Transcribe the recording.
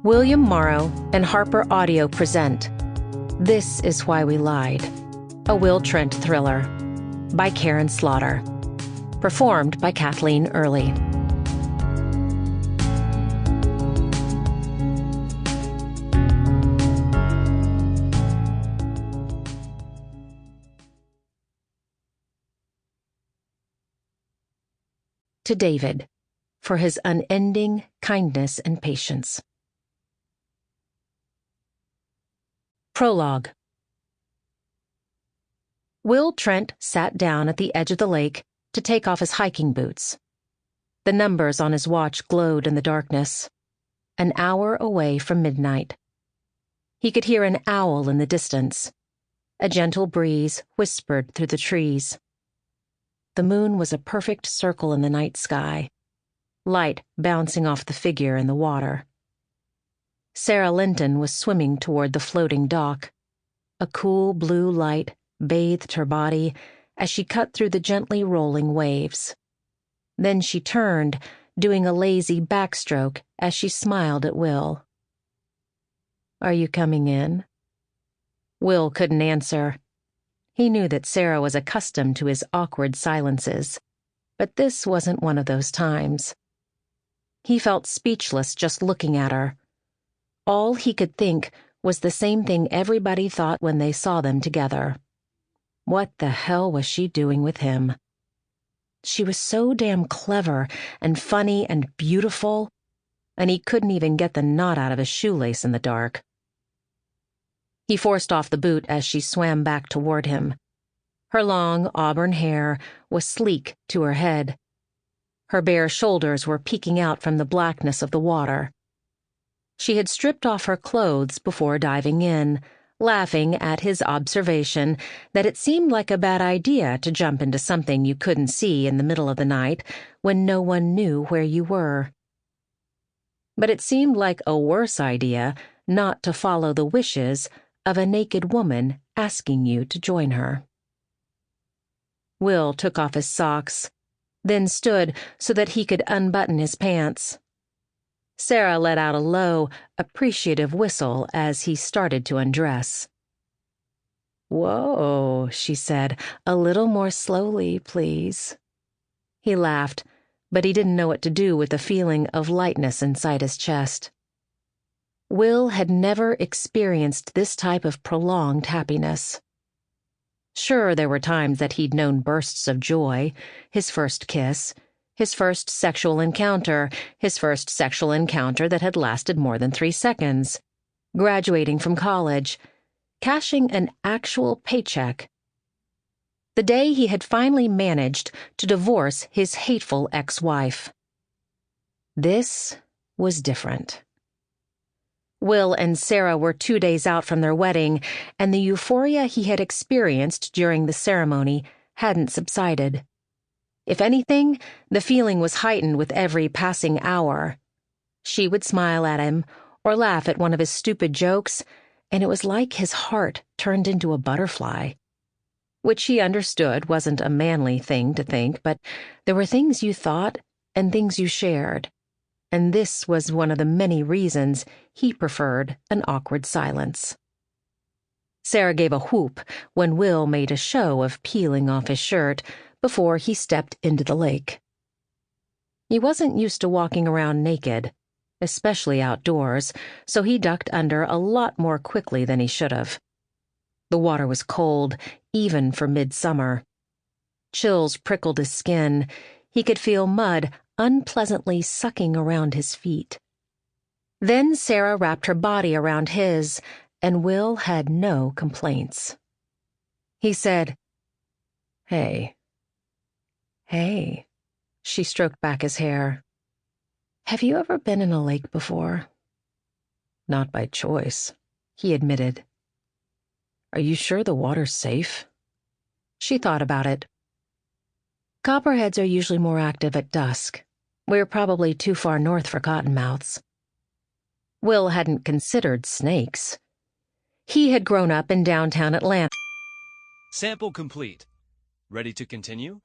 William Morrow and Harper Audio present This Is Why We Lied, a Will Trent thriller, by Karin Slaughter. Performed by Kathleen Early. To David, for his unending kindness and patience. Prologue. Will Trent sat down at the edge of the lake to take off his hiking boots. The numbers on his watch glowed in the darkness. An hour away from midnight. He could hear an owl in the distance. A gentle breeze whispered through the trees. The moon was a perfect circle in the night sky, light bouncing off the figure in the water. Sara Linton was swimming toward the floating dock. A cool blue light bathed her body as she cut through the gently rolling waves. Then she turned, doing a lazy backstroke as she smiled at Will. "Are you coming in?" Will couldn't answer. He knew that Sara was accustomed to his awkward silences, but this wasn't one of those times. He felt speechless just looking at her. All he could think was the same thing everybody thought when they saw them together. What the hell was she doing with him? She was so damn clever and funny and beautiful, and he couldn't even get the knot out of his shoelace in the dark. He forced off the boot as she swam back toward him. Her long auburn hair was sleek to her head. Her bare shoulders were peeking out from the blackness of the water. She had stripped off her clothes before diving in, laughing at his observation that it seemed like a bad idea to jump into something you couldn't see in the middle of the night when no one knew where you were. But it seemed like a worse idea not to follow the wishes of a naked woman asking you to join her. Will took off his socks, then stood so that he could unbutton his pants. Sara let out a low, appreciative whistle as he started to undress. "Whoa," she said, "a little more slowly, please." He laughed, but he didn't know what to do with the feeling of lightness inside his chest. Will had never experienced this type of prolonged happiness. Sure, there were times that he'd known bursts of joy, his first kiss, his first sexual encounter that had lasted more than 3 seconds, graduating from college, cashing an actual paycheck. The day he had finally managed to divorce his hateful ex-wife. This was different. Will and Sara were 2 days out from their wedding, and the euphoria he had experienced during the ceremony hadn't subsided. If anything, the feeling was heightened with every passing hour. She would smile at him or laugh at one of his stupid jokes, and it was like his heart turned into a butterfly. Which he understood wasn't a manly thing to think, but there were things you thought and things you shared, and this was one of the many reasons he preferred an awkward silence. Sara gave a whoop when Will made a show of peeling off his shirt before he stepped into the lake. He wasn't used to walking around naked, especially outdoors, so he ducked under a lot more quickly than he should have. The water was cold, even for midsummer. Chills prickled his skin. He could feel mud unpleasantly sucking around his feet. Then Sara wrapped her body around his, and Will had no complaints. He said, "Hey." "Hey." She stroked back his hair. "Have you ever been in a lake before?" "Not by choice," he admitted. "Are you sure the water's safe?" She thought about it. "Copperheads are usually more active at dusk. We're probably too far north for cottonmouths." Will hadn't considered snakes. He had grown up in downtown Atlanta. Sample complete. Ready to continue?